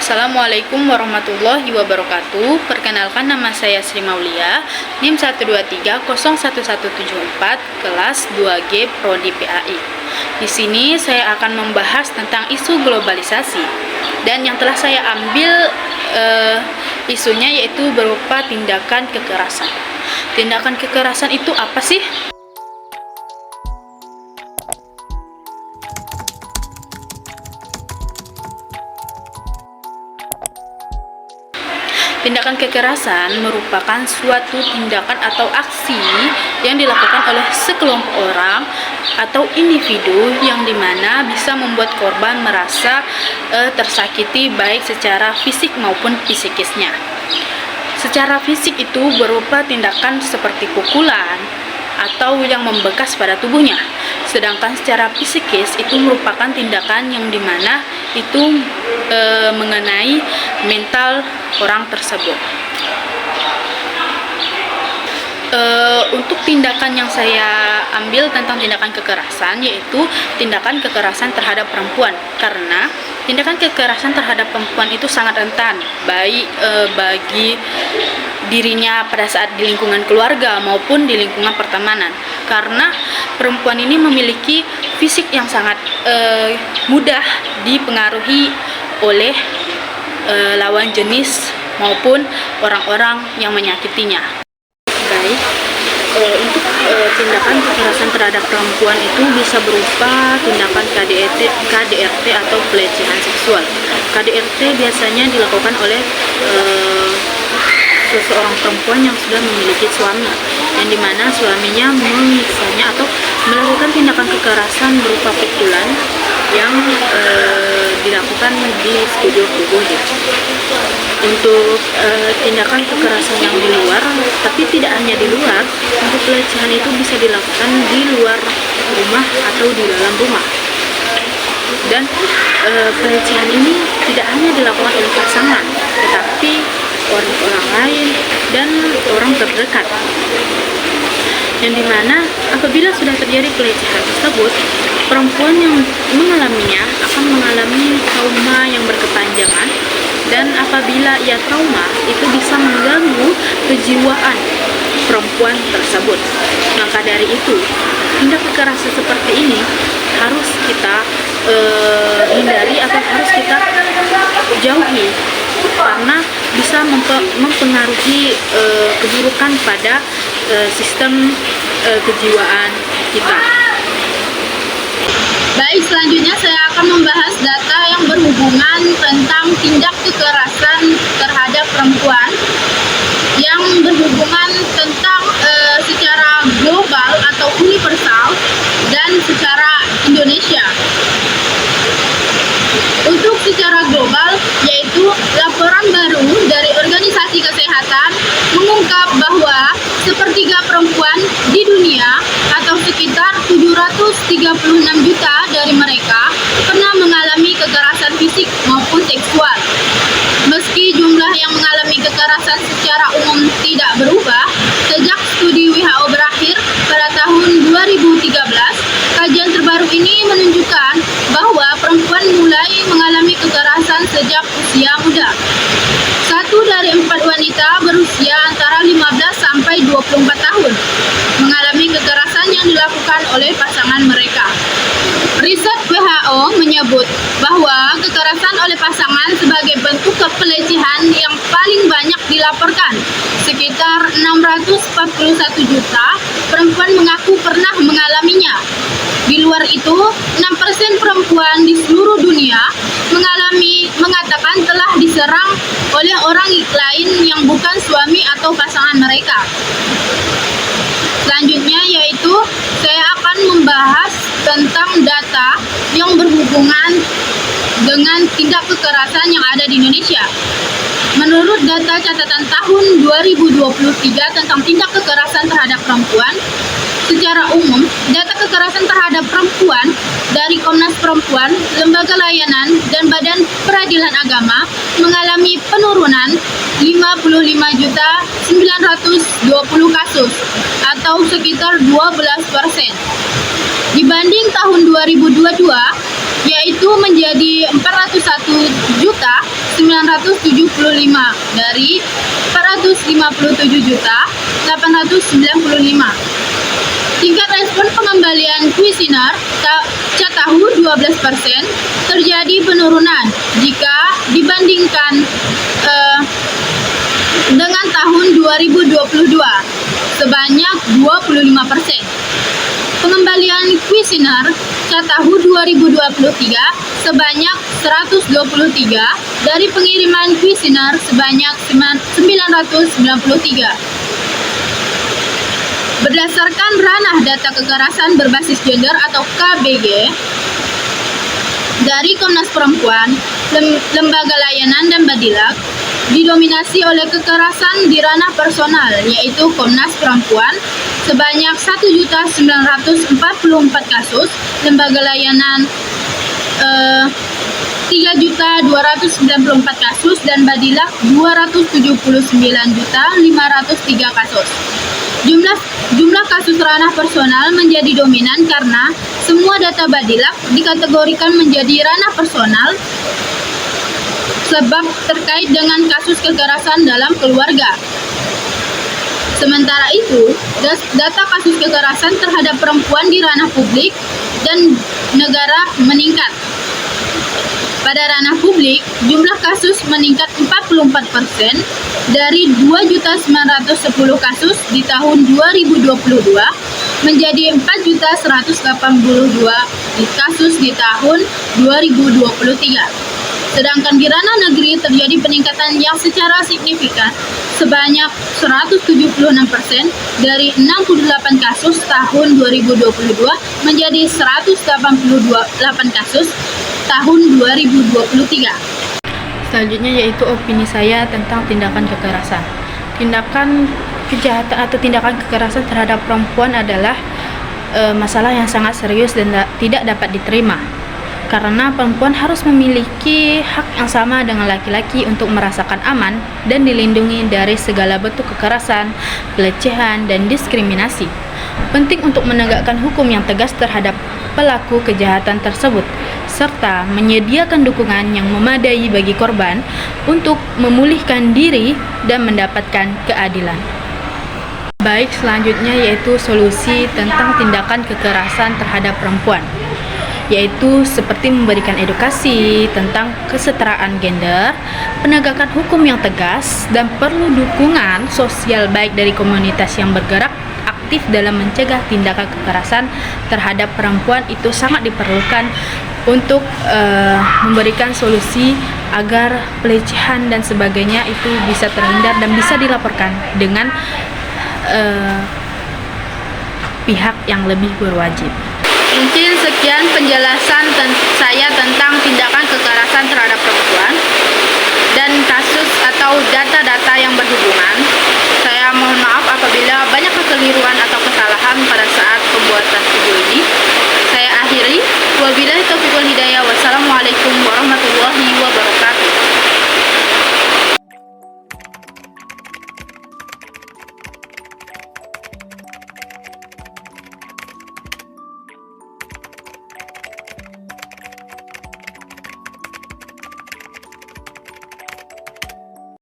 Assalamualaikum warahmatullahi wabarakatuh. Perkenalkan, nama saya Sri Maulia, NIM 123011174, kelas 2G Prodi PAI. Di sini saya akan membahas tentang isu globalisasi, dan yang telah saya ambil isunya yaitu berupa tindakan kekerasan. Tindakan kekerasan itu apa sih? Tindakan kekerasan merupakan suatu tindakan atau aksi yang dilakukan oleh sekelompok orang atau individu yang dimana bisa membuat korban merasa tersakiti baik secara fisik maupun psikisnya. Secara fisik itu berupa tindakan seperti pukulan atau yang membekas pada tubuhnya. Sedangkan secara psikis itu merupakan tindakan yang dimana itu mengenai mental orang tersebut. Untuk tindakan yang saya ambil tentang tindakan kekerasan yaitu tindakan kekerasan terhadap perempuan, karena tindakan kekerasan terhadap perempuan itu sangat rentan baik bagi dirinya pada saat di lingkungan keluarga maupun di lingkungan pertemanan, karena perempuan ini memiliki fisik yang sangat mudah dipengaruhi oleh lawan jenis maupun orang-orang yang menyakitinya. Baik, untuk tindakan kekerasan terhadap perempuan itu bisa berupa tindakan KDRT atau pelecehan seksual. KDRT biasanya dilakukan oleh seseorang perempuan yang sudah memiliki suami, yang dimana suaminya menyiksanya atau melakukan tindakan kekerasan berupa pukulan yang dilakukan di sekujur tubuhnya. Untuk tindakan kekerasan yang di luar, tapi tidak hanya di luar, untuk pelecehan itu bisa dilakukan di luar rumah atau di dalam rumah. Dan pelecehan ini tidak hanya dilakukan oleh pasangan, tetapi orang lain dan orang terdekat, yang dimana apabila sudah terjadi pelecehan tersebut, perempuan yang mengalaminya akan mengalami trauma yang berkepanjangan, dan apabila ia trauma itu bisa mengganggu kejiwaan perempuan tersebut. Maka dari itu, tindak kekerasan seperti ini harus kita hindari atau harus kita jauhi, karena bisa mempengaruhi keburukan pada sistem kejiwaan kita. Baik, selanjutnya saya akan membahas data yang berhubungan tentang tindak kekerasan terhadap perempuan yang berhubungan tentang secara global atau universal dan secara Indonesia. Untuk secara global, yaitu laporan baru dari Organisasi Kesehatan mengungkap bahwa sepertiga perempuan di dunia atau sekitar 736 juta dari mereka pernah mengalami kekerasan fisik maupun seksual. Meski jumlah yang mengalami kekerasan secara umum tidak berubah, sejak studi WHO berakhir pada tahun 2013, kajian terbaru ini menunjukkan bahwa perempuan mulai mengalami kekerasan sejak usia muda. 1 dari 4 wanita berusia antara 15 sampai 24 tahun mengalami kekerasan yang dilakukan oleh pasangan mereka. Riset WHO menyebut bahwa kekerasan oleh pasangan sebagai bentuk pelecehan yang paling banyak dilaporkan. Sekitar 641 juta perempuan mengaku pernah mengalaminya. Di luar itu, 6% perempuan di seluruh dunia mengatakan telah diserang oleh orang lain yang bukan suami atau pasangan mereka. Selanjutnya yaitu saya akan membahas tentang data yang berhubungan dengan tindak kekerasan yang ada di Indonesia. Menurut data catatan tahun 2023 tentang tindak kekerasan terhadap perempuan, secara umum, data kekerasan terhadap perempuan dari Komnas Perempuan, Lembaga Layanan, dan Badan Peradilan Agama mengalami penurunan 55.920 kasus atau sekitar 12%. Dibanding tahun 2022, yaitu menjadi 401.920 dari 457.895. Tingkat respon pengembalian kuesioner Catahu 12% terjadi penurunan jika dibandingkan dengan tahun 2022 sebanyak 25%. Pengembalian kuesioner Catahu 2023 sebanyak 123 dari pengiriman kuesioner sebanyak 993. Berdasarkan ranah data kekerasan berbasis gender atau KBG dari Komnas Perempuan, Lembaga Layanan dan Badilak didominasi oleh kekerasan di ranah personal, yaitu Komnas Perempuan sebanyak 1.944 kasus, Lembaga Layanan 3.294 kasus, dan Badilak 279.503 kasus. Jumlah kasus ranah personal menjadi dominan karena semua data Badilak dikategorikan menjadi ranah personal sebab terkait dengan kasus kekerasan dalam keluarga. Sementara itu, data kasus kekerasan terhadap perempuan di ranah publik dan negara meningkat. Pada ranah publik, jumlah kasus meningkat 44% dari 2.910 kasus di tahun 2022 menjadi 4.182 kasus di tahun 2023. Sedangkan di ranah negeri terjadi peningkatan yang secara signifikan sebanyak 176% dari 68 kasus tahun 2022 menjadi 188 kasus tahun 2023. Selanjutnya yaitu opini saya tentang tindakan kekerasan. Tindakan kejahatan atau tindakan kekerasan terhadap perempuan adalah masalah yang sangat serius dan tidak dapat diterima. Karena perempuan harus memiliki hak yang sama dengan laki-laki untuk merasakan aman dan dilindungi dari segala bentuk kekerasan, pelecehan, dan diskriminasi. Penting untuk menegakkan hukum yang tegas terhadap pelaku kejahatan tersebut, serta menyediakan dukungan yang memadai bagi korban untuk memulihkan diri dan mendapatkan keadilan. Baik, selanjutnya yaitu solusi tentang tindakan kekerasan terhadap perempuan, yaitu seperti memberikan edukasi tentang kesetaraan gender, penegakan hukum yang tegas, dan perlu dukungan sosial baik dari komunitas yang bergerak aktif dalam mencegah tindakan kekerasan terhadap perempuan. Itu sangat diperlukan untuk memberikan solusi agar pelecehan dan sebagainya itu bisa terhindar dan bisa dilaporkan dengan pihak yang lebih berwajib. Mungkin sekian penjelasan saya tentang